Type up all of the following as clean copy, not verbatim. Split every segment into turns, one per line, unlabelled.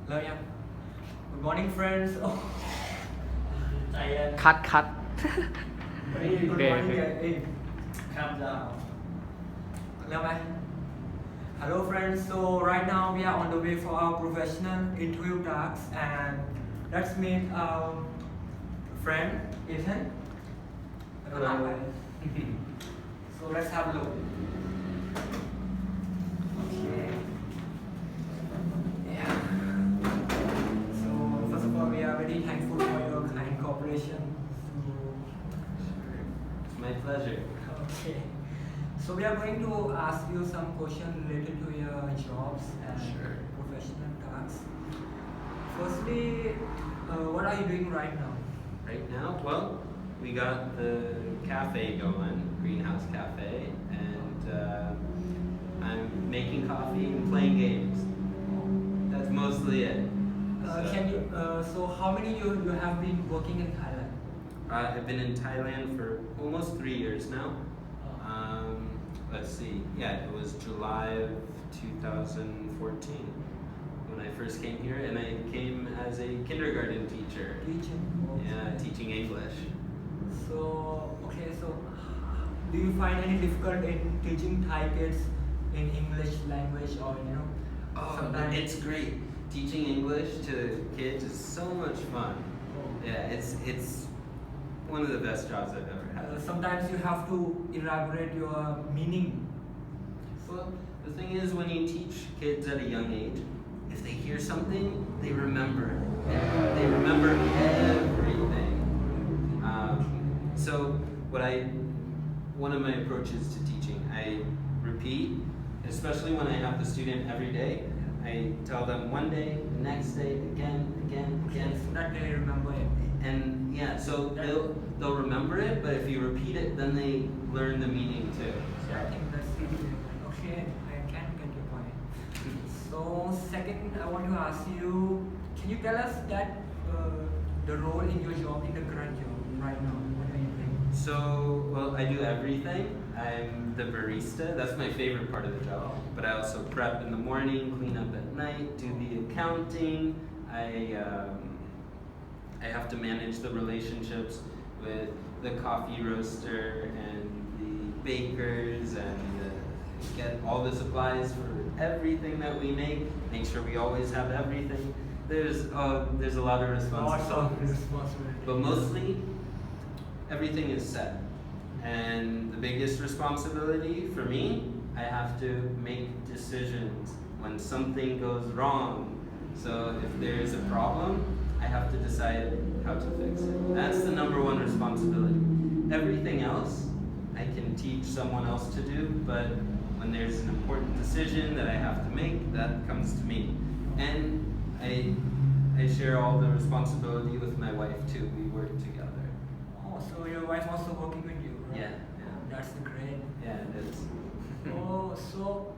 Hello, yeah. Good morning, friends. Oh, tired.
คัด
Good
Okay,
morning,
okay.
Hey, calm down. Hello, bye. Hello, friends. So right now we are on the way for our professional interview tasks, and let's meet our friend Ethan.
Hello.
So let's have a look. Okay. Yeah. So first of all, we are very thankful for your kind cooperation.
It's my pleasure.
Okay. So we are going to ask you some questions related to your jobs and
Sure.
professional tasks. Firstly, what are you doing right now?
Right now, well, we got the cafe going, Greenhouse Cafe, and I'm making coffee and playing games. That's mostly it.
So how many you have been working in Thailand?
I've been in Thailand for almost 3 years now. Let's see, yeah, it was July of 2014 when I first came here, and I came as a kindergarten teacher.
Teaching.
Yeah, teaching English.
So do you find any difficult in teaching Thai kids in English language or
Oh,
sometimes
it's great. Teaching English to kids is so much fun. Yeah, it's one of the best jobs I've ever had.
sometimes you have to elaborate your meaning.
Well, the thing is, when you teach kids at a young age, if they hear something, they remember it. They remember everything. So one of my approaches to teaching, I repeat, especially when I have the student every day. I tell them one day, the next day, again.
So that they remember it.
And yeah, so they'll remember it, but if you repeat it, then they learn the meaning too.
So I think that's okay. I can get your point. So second, I want to ask you, can you tell us that the role in your job, in the current job right now? What are you doing?
So, well, I do everything. I'm the barista. That's my favorite part of the job. But I also prep in the morning, clean up at night, do the accounting. I have to manage the relationships with the coffee roaster and the bakers and get all the supplies for everything that we make sure we always have everything. There's a lot of responsibilities. But mostly, everything is set. And the biggest responsibility for me, I have to make decisions when something goes wrong. So if there's a problem, I have to decide how to fix it. That's the number one responsibility. Everything else, I can teach someone else to do, but when there's an important decision that I have to make, that comes to me. And I share all the responsibility with my wife too. We work together.
Oh, so your wife also working with you, right?
Yeah.
That's great.
Yeah, it is.
Oh, so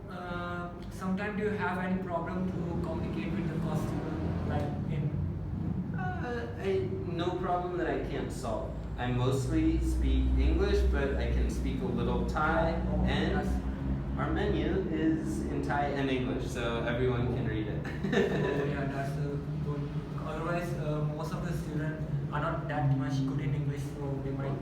sometimes do you have any problem to communicate with the customer, like in?
No problem that I can't solve. I mostly speak English, but I can speak a little Thai, and our menu is in Thai and English, so everyone can read it.
Yeah, that's good. Otherwise, most of the students are not that much good in English, so they might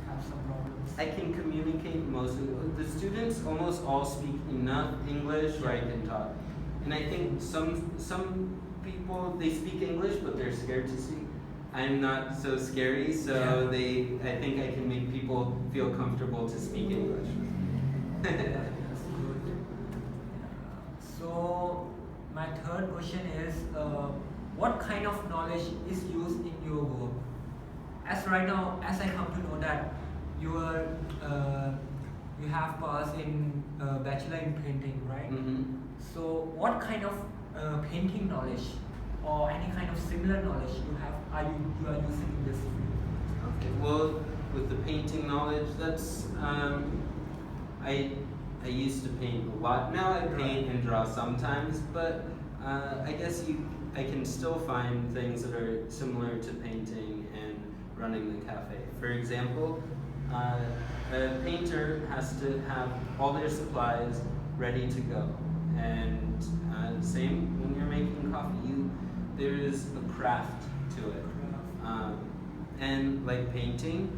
have some problems.
I can communicate mostly. The students almost all speak enough English where I can talk. And I think some people, they speak English, but they're scared to speak. I'm not so scary, so I think I can make people feel comfortable to speak English.
That's good. So my third question is, what kind of knowledge is used in your work? As right now, as I come to know that you have passed in bachelor in painting, right?
Mm-hmm.
So what kind of painting knowledge or any kind of similar knowledge you are using in this field?
Okay. Well, with the painting knowledge, that's I used to paint a lot. Now I paint and draw sometimes, but I guess I can still find things that are similar to painting and running the cafe. For example, a painter has to have all their supplies ready to go, and same when you're making coffee. there's a craft to it. And like painting,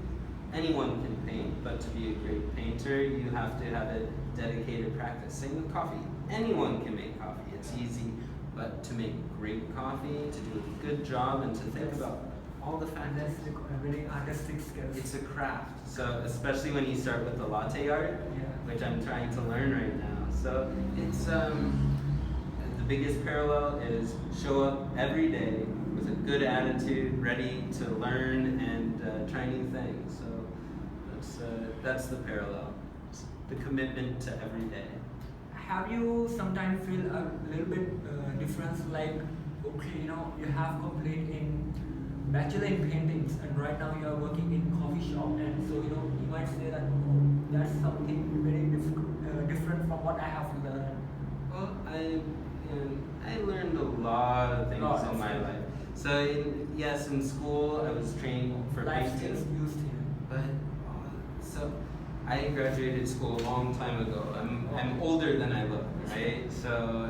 anyone can paint, but to be a great painter, you have to have a dedicated practice. Same with coffee. Anyone can make coffee. It's easy, but to make great coffee, to do a good job, and to think about all the factors.
That's a very artistic skills.
It's a craft. So especially when you start with the latte art, which I'm trying to learn right now. So it's the biggest parallel is show up every day with a good attitude, ready to learn and try new things. So that's the parallel. It's the commitment to every day.
Have you sometimes feel a little bit difference, like, okay, you have complete in bachelor in paintings and right now you are working in coffee shop, and so you might say that, oh, that's something very different from what I have learned.
Well, I learned a lot of things in my life. So in school I was trained for
Life
painting,
skills used here.
but so I graduated school a long time ago. I'm older than I look, right? So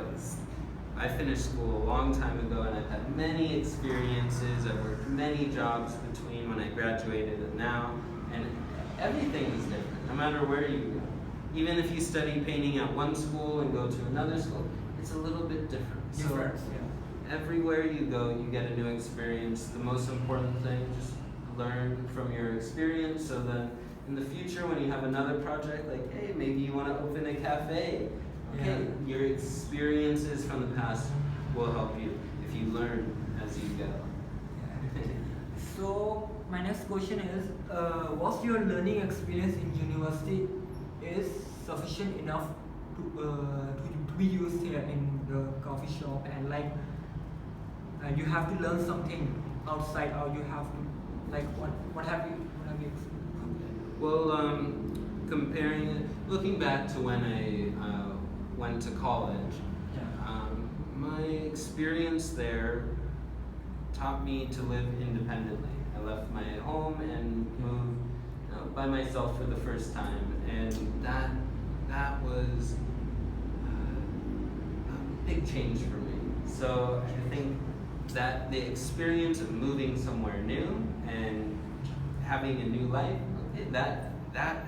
I finished school a long time ago, and I've had many experiences. I've worked many jobs between when I graduated and now, and everything is different, no matter where you go. Even if you study painting at one school and go to another school, it's a little bit different. Everywhere you go, you get a new experience. The most important thing, just learn from your experience, so that in the future when you have another project, like, hey, maybe you want to open a cafe. Okay, your experiences from the past will help you if you learn as you go.
So my next question is, was your learning experience in university is sufficient enough to be used here in the coffee shop, and like you have to learn something outside, or you have to, like, what have you experienced?
Well, looking back to when I went to college, my experience there taught me to live independently. I left my home and moved by myself for the first time, and that was a big change for me. So I think that the experience of moving somewhere new and having a new life, that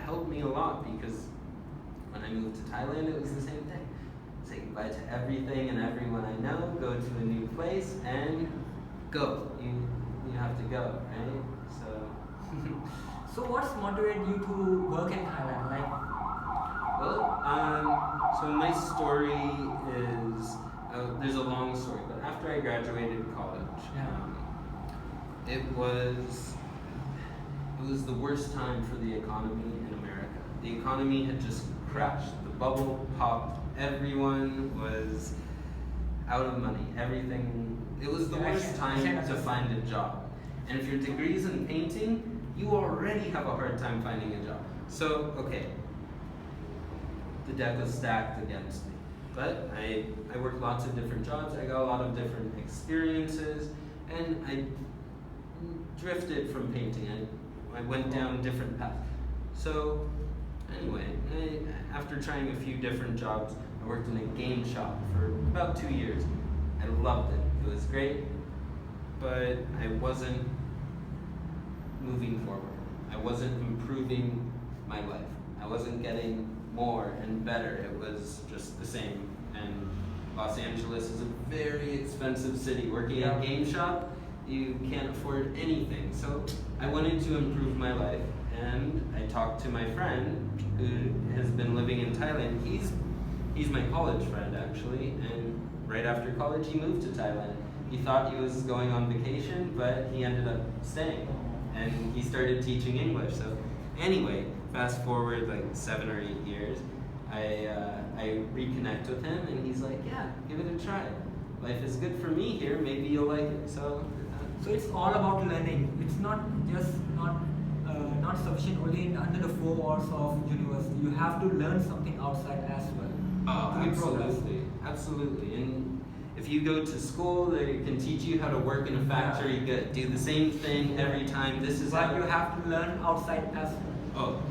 helped me a lot, because when I moved to Thailand, it was the same thing. Say goodbye to everything and everyone I know, go to a new place, and go. You have to go, right? So.
So what's motivated you to work in Thailand? Like,
well, so my story is there's a long story, but after I graduated college, it was the worst time for the economy in America. The economy had just crashed. The bubble popped. Everyone was out of money. Everything. It was the worst time to find a job. And if your degree's in painting, you already have a hard time finding a job. So, okay, the deck was stacked against me. But I worked lots of different jobs. I got a lot of different experiences, and I drifted from painting. I went down different paths. So anyway, after trying a few different jobs, I worked in a game shop for about 2 years. I loved it. It was great, but I wasn't moving forward. I wasn't improving my life. I wasn't getting more and better. It was just the same. And Los Angeles is a very expensive city. Working at a game shop, you can't afford anything. So I wanted to improve my life, and I talked to my friend who has been living in Thailand. He's my college friend, actually, and right after college he moved to Thailand. He thought he was going on vacation, but he ended up staying, and he started teaching English. So anyway, fast forward like 7 or 8 years, I reconnect with him, and he's like, yeah, give it a try. Life is good for me here, maybe you'll like it. So
it's all about learning. It's not just not sufficient only under the 4 walls of university. You have to learn something outside as well.
Absolutely. And if you go to school, they can teach you how to work in a factory, do the same thing every time.
But you have to learn outside as well.
Oh,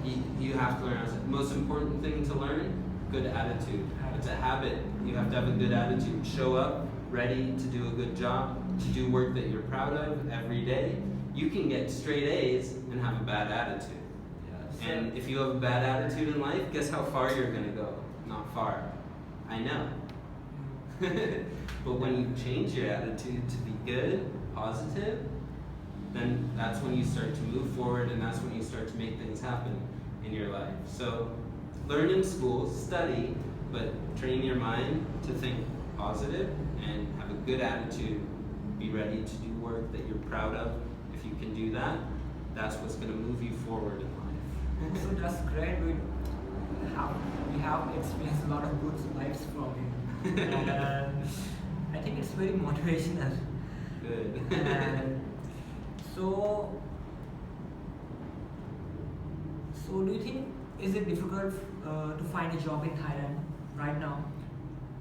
you have to learn outside. Most important thing to learn, good attitude. It's a habit. You have to have a good attitude. Show up ready to do a good job, to do work that you're proud of every day, you can get straight A's and have a bad attitude.
Yeah.
And if you have a bad attitude in life, guess how far you're gonna go? Not far. I know. But when you change your attitude to be good, positive, then that's when you start to move forward, and that's when you start to make things happen in your life. So learn in school, study, but train your mind to think positive and have a good attitude. Be ready to do work that you're proud of. If you can do that, that's what's going to move you forward in life.
So that's great. We have experienced a lot of good vibes from you. And I think it's very motivational.
Good.
And so do you think is it difficult to find a job in Thailand right now?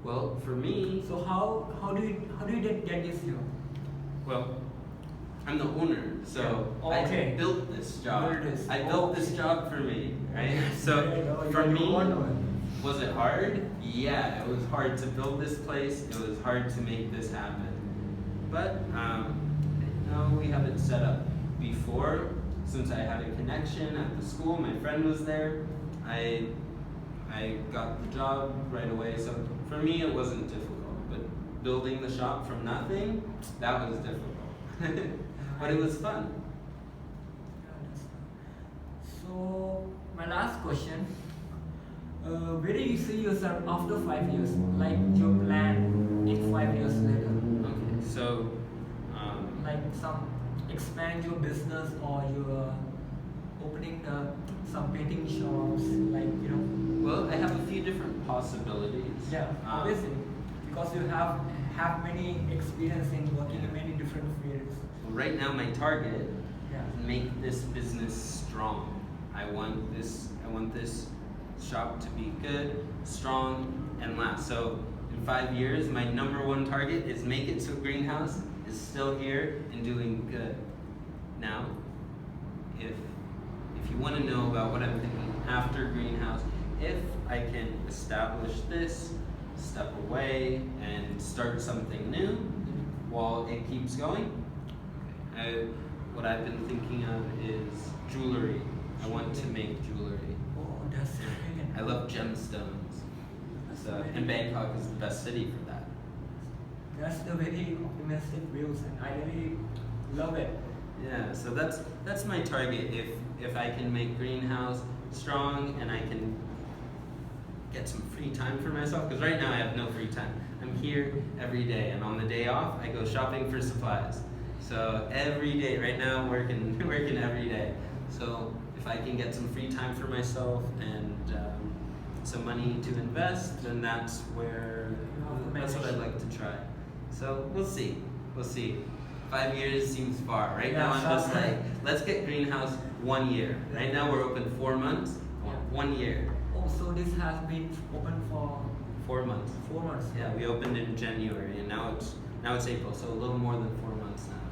Well, for me,
So how do you get this job?
well, I'm the owner, so
Okay.
I built this job.
Built this.
I built this
Okay.
job for me, right? So
You
for
are the
me,
owner.
was it hard? Yeah, it was hard to build this place. It was hard to make this happen. But we have it set up before. Since I had a connection at the school, my friend was there. I got the job right away. So for me, it wasn't difficult. But building the shop from nothing, that was difficult. But it was fun.
So my last question, where do you see yourself after 5 years? Like your plan in 5 years later?
Okay, so
Like some expand your business or you're opening some painting shops, like
well, I have a few different possibilities.
Yeah, obviously, because you have many experience in working in many different fields.
Right now, my target
Yeah.
is make this business strong. I want this shop to be good, strong, and last. So in 5 years, my number one target is make it so Greenhouse is still here and doing good. Now, if you want to know about what I'm thinking after Greenhouse, if I can establish this, step away, and start something new while it keeps going, what I've been thinking of is jewelry. I want to make jewelry.
Oh, that's brilliant.
I love gemstones. So, and Bangkok is the best city for that.
That's the very optimistic views, and I really love it.
Yeah, so that's my target. If I can make Greenhouse strong and I can get some free time for myself, because right now I have no free time. I'm here every day, and on the day off, I go shopping for supplies. So every day, right now, I'm working every day. So if I can get some free time for myself and some money to invest, then that's what I'd like to try. So we'll see. 5 years seems far. Right now I'm just like, let's get Greenhouse 1 year. Right now we're open 4 months. I want 1 year.
Oh, so this has been open for
4 months.
4 months.
Yeah, we opened in January, and now it's April, so a little more than 4 months now.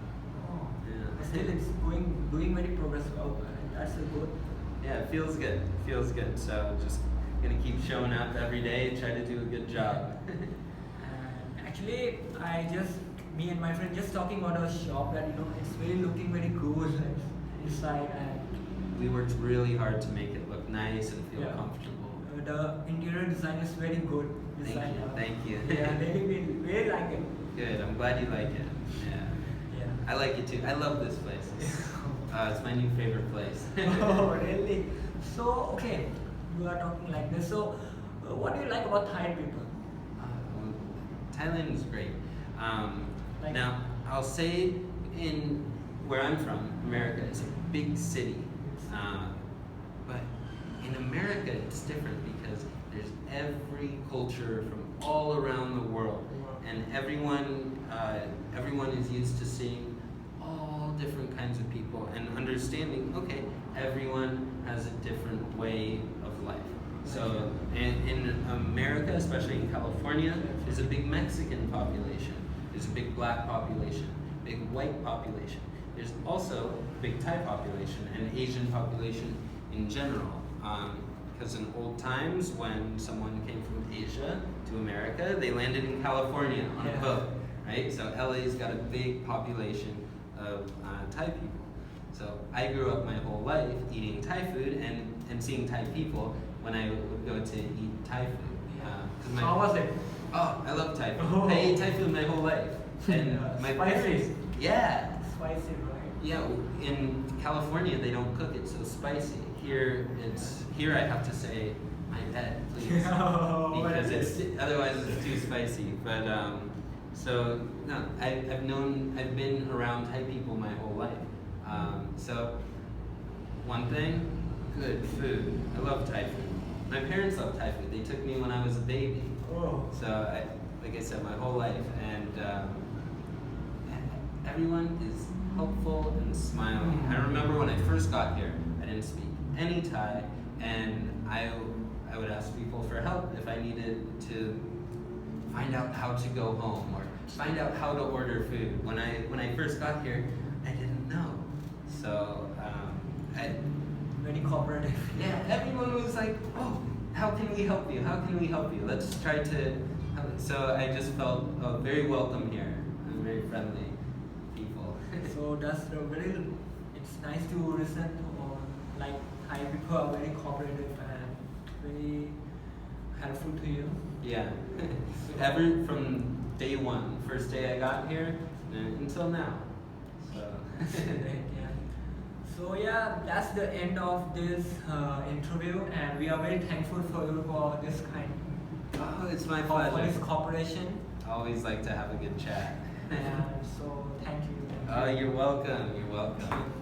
Oh,
Yeah.
still it's doing very progress. Oh, that's a good.
Yeah, it feels good. So just gonna keep showing up every day, try to do a good job.
And actually, me and my friend just talking about our shop that it's very looking very cool inside, and
We worked really hard to make it look nice and feel
Yeah.
comfortable.
the interior design is very good. Design,
Thank you.
Yeah, really like it.
Good. I'm glad you like it. Yeah.
Yeah.
I like it too. I love this place. It's my new favorite place.
Oh, really? So, okay, you are talking like this. So, what do you like about Thai people?
Thailand is great.
Like-
Now, I'll say in where I'm from, America, it's a big city. But in America, it's different because there's every culture from all around the world. And everyone is used to seeing all different kinds of people and understanding, okay, everyone has a different way of life. So in America, especially in California, there's a big Mexican population, there's a big black population, big white population. There's also a big Thai population and Asian population in general. Because in old times, when someone came from Asia to America, they landed in California on a boat. right? So LA's got a big population of Thai people. So I grew up my whole life eating Thai food and seeing Thai people when I would go to eat Thai food. 'Cause
How was it?
Oh, I love Thai food.
Oh.
I ate Thai food my whole life. And my
Spicy.
parents, yeah.
Spicy, right?
Yeah, in California they don't cook it so spicy. Here I have to say, my bad, please,
Oh,
because
what
it's otherwise it's too spicy. But so no, I've been around Thai people my whole life. So one thing, good food. I love Thai food. My parents love Thai food. They took me when I was a baby.
Oh.
So like I said, my whole life, and everyone is helpful and smiling. I remember when I first got here, I didn't speak any Thai, and I would ask people for help if I needed to find out how to go home or find out how to order food. When I first got here, I didn't know. So
Very cooperative.
yeah, everyone was like, oh, how can we help you? How can we help you? Let's try to help. So I just felt very welcome here. I'm very friendly people.
So that's it's nice to listen or like Thai people are very cooperative and very helpful to you.
Yeah. From day one, first day I got here, until now. So.
Yeah. So yeah, that's the end of this interview, and we are very thankful for you for this kind
Oh, it's my
for
pleasure.
this cooperation.
I always like to have a good chat.
And so thank you.
Oh, you're welcome. You're welcome.